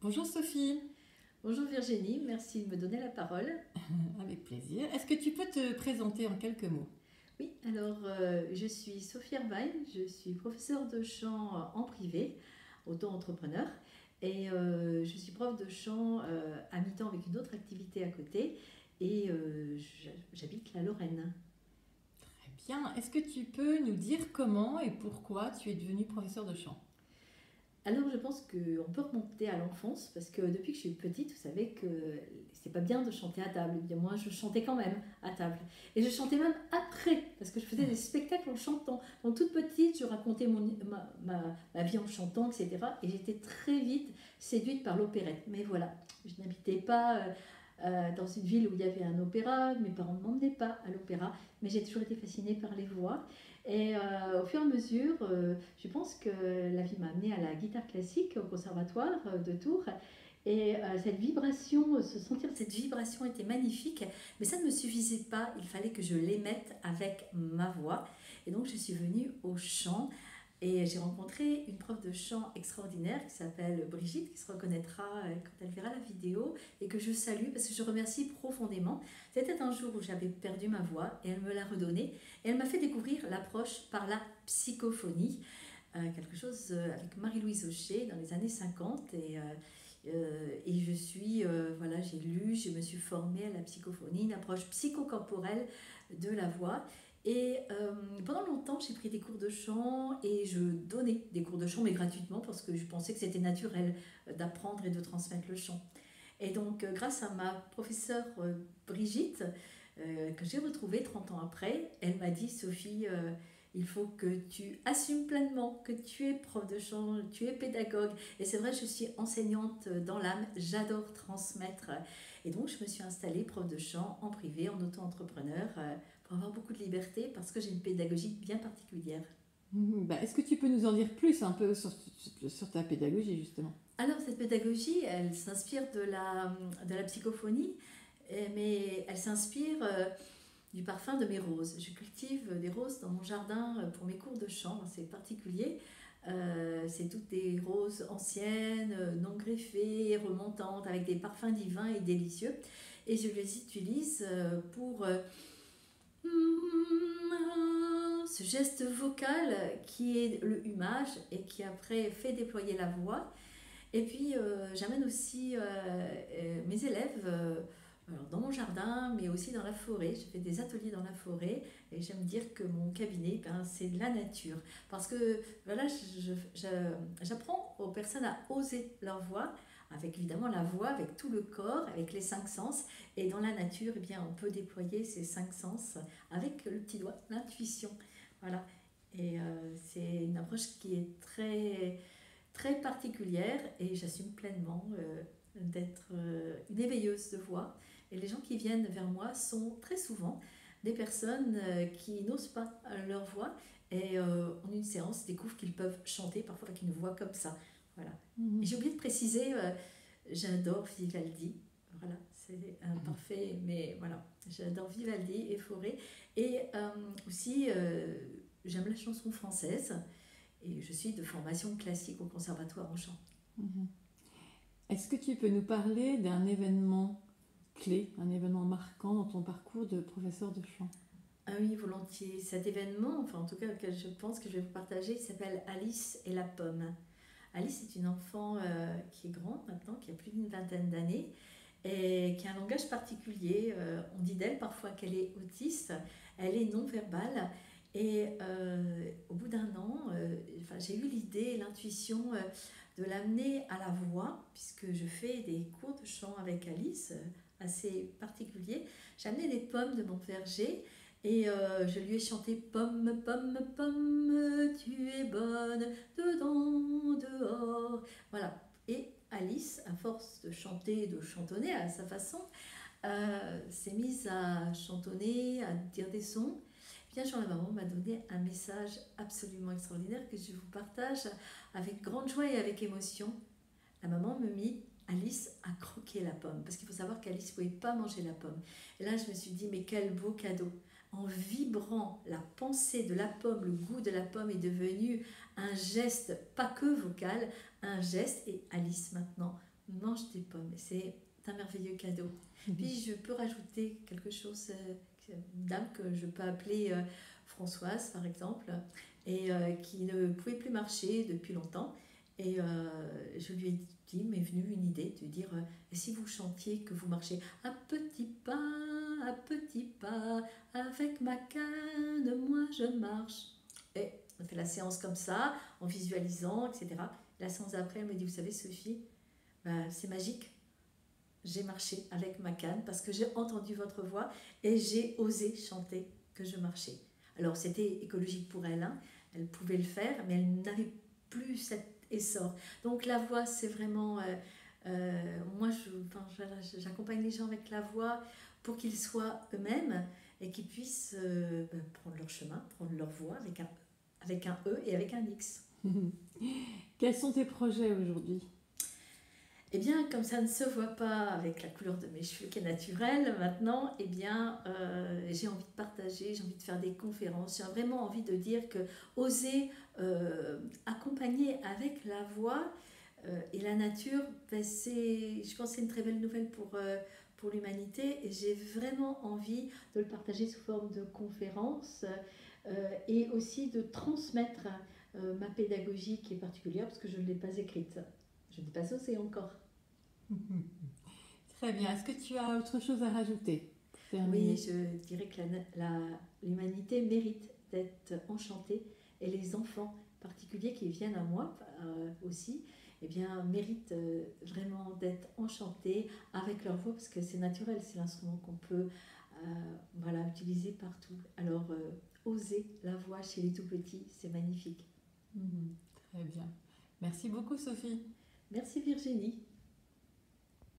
Bonjour Sophie. Bonjour Virginie, merci de me donner la parole. Avec plaisir. Est-ce que tu peux te présenter en quelques mots? Oui, alors je suis Sophie Herbein, je suis professeure de chant en privé, auto-entrepreneur, et je suis prof de chant à mi-temps avec une autre activité à côté, et j'habite la Lorraine. Très bien. Est-ce que tu peux nous dire comment et pourquoi tu es devenue professeur de chant? Alors je pense qu'on peut remonter à l'enfance parce que depuis que je suis petite, vous savez que c'est pas bien de chanter à table. Bien moi, je chantais quand même à table. Et je chantais même après parce que je faisais des spectacles en chantant. Donc toute petite, je racontais ma vie en chantant, etc. Et j'étais très vite séduite par l'opérette. Mais voilà, je n'habitais pas dans une ville où il y avait un opéra. Mes parents ne m'emmenaient pas à l'opéra. Mais j'ai toujours été fascinée par les voix. Et au fur et à mesure, je pense que la vie m'a amenée à la guitare classique au conservatoire de Tours. Et cette vibration, se sentir cette vibration était magnifique, mais ça ne me suffisait pas, il fallait que je l'émette avec ma voix. Et donc je suis venue au chant et j'ai rencontré une prof de chant extraordinaire qui s'appelle Brigitte, qui se reconnaîtra quand elle verra la vidéo et que je salue parce que je remercie profondément. C'était un jour où j'avais perdu ma voix et elle me l'a redonnée et elle m'a fait découvrir l'approche par la psychophonie, quelque chose avec Marie-Louise Aucher dans les années 50 et je suis, voilà, j'ai lu, je me suis formée à la psychophonie, une approche psychocorporelle de la voix. Et pendant longtemps, j'ai pris des cours de chant et je donnais des cours de chant, mais gratuitement, parce que je pensais que c'était naturel d'apprendre et de transmettre le chant. Et donc, grâce à ma professeure Brigitte, que j'ai retrouvée 30 ans après, elle m'a dit, Sophie, il faut que tu assumes pleinement que tu es prof de chant, tu es pédagogue. Et c'est vrai, je suis enseignante dans l'âme, j'adore transmettre. Et donc, je me suis installée prof de chant en privé, en auto-entrepreneur, pour avoir beaucoup de liberté, parce que j'ai une pédagogie bien particulière. Est-ce que tu peux nous en dire plus un peu sur ta pédagogie justement? Alors, cette pédagogie, elle s'inspire de la psychophonie, mais elle s'inspire du parfum de mes roses. Je cultive des roses dans mon jardin pour mes cours de chant, c'est particulier. C'est toutes des roses anciennes, non greffées, remontantes, avec des parfums divins et délicieux. Et je les utilise pour ce geste vocal qui est le humage et qui après fait déployer la voix. Et puis j'amène aussi mes élèves alors, dans mon jardin, mais aussi dans la forêt. Je fais des ateliers dans la forêt et j'aime dire que mon cabinet, ben, c'est de la nature. Parce que voilà, j'apprends aux personnes à oser leur voix, avec évidemment la voix, avec tout le corps, avec les cinq sens. Et dans la nature, eh bien, on peut déployer ces cinq sens avec le petit doigt, l'intuition. Voilà. Et c'est une approche qui est très particulière et j'assume pleinement d'être une éveilleuse de voix. Et les gens qui viennent vers moi sont très souvent des personnes qui n'osent pas leur voix et en une séance découvrent qu'ils peuvent chanter parfois avec une voix comme ça. Voilà. Et Mhm. j'ai oublié de préciser, j'adore Vivaldi. Voilà, c'est un parfait, mais voilà, j'adore Vivaldi et Fauré. Et aussi, j'aime la chanson française et je suis de formation classique au conservatoire en chant. Mhm. Est-ce que tu peux nous parler d'un événement clé, un événement marquant dans ton parcours de professeur de chant? Ah oui, volontiers. Cet événement, enfin en tout cas auquel je pense que je vais vous partager, il s'appelle Alice et la pomme. Alice est une enfant qui est grande maintenant, qui a plus d'une vingtaine d'années et qui a un langage particulier. On dit d'elle parfois qu'elle est autiste, elle est non-verbale. Et au bout d'un an, enfin, j'ai eu l'idée, l'intuition de l'amener à la voix, puisque je fais des cours de chant avec Alice assez particuliers. J'ai amené des pommes de mon verger et je lui ai chanté pomme, pomme, pomme, tu es bonne, dedans, dehors. Voilà. Et Alice, à force de chanter, de chantonner à sa façon, s'est mise à chantonner, à dire des sons. Bien sûr, la maman m'a donné un message absolument extraordinaire que je vous partage avec grande joie et avec émotion. La maman me mit Alice à croquer la pomme, parce qu'il faut savoir qu'Alice ne pouvait pas manger la pomme. Et là, je me suis dit, mais quel beau cadeau! En vibrant, la pensée de la pomme, le goût de la pomme est devenu un geste, pas que vocal, un geste. Et Alice maintenant mange des pommes. C'est un merveilleux cadeau. Puis je peux rajouter quelque chose, une dame que je peux appeler Françoise par exemple, et qui ne pouvait plus marcher depuis longtemps. Et je lui ai dit, m'est venue une idée de dire, et si vous chantiez que vous marchez à petits pas, avec ma canne, moi je marche. Et on fait la séance comme ça, en visualisant, etc. La séance après, elle me dit, vous savez Sophie, c'est magique. J'ai marché avec ma canne parce que j'ai entendu votre voix et j'ai osé chanter que je marchais. Alors c'était écologique pour elle, hein. Elle pouvait le faire, mais elle n'avait plus cet essor. Donc la voix, c'est vraiment... moi, j'accompagne les gens avec la voix pour qu'ils soient eux-mêmes et qu'ils puissent prendre leur chemin, prendre leur voix avec un E et avec un X. Quels sont tes projets aujourd'hui ? Eh bien, comme ça ne se voit pas avec la couleur de mes cheveux qui est naturelle maintenant, eh bien, j'ai envie de partager, j'ai envie de faire des conférences, j'ai vraiment envie de dire que oser accompagner avec la voix et la nature, je pense que c'est une très belle nouvelle pour l'humanité et j'ai vraiment envie de le partager sous forme de conférences et aussi de transmettre ma pédagogie qui est particulière parce que je ne l'ai pas écrite. Je n'ai pas osé encore. Très bien. Est-ce que tu as autre chose à rajouter ? Oui, je dirais que l'humanité mérite d'être enchantée et les enfants particuliers qui viennent à moi aussi, eh bien, méritent vraiment d'être enchantés avec leur voix parce que c'est naturel, c'est l'instrument qu'on peut utiliser partout. Alors, oser la voix chez les tout petits, c'est magnifique. Très bien. Merci beaucoup Sophie. Merci Virginie.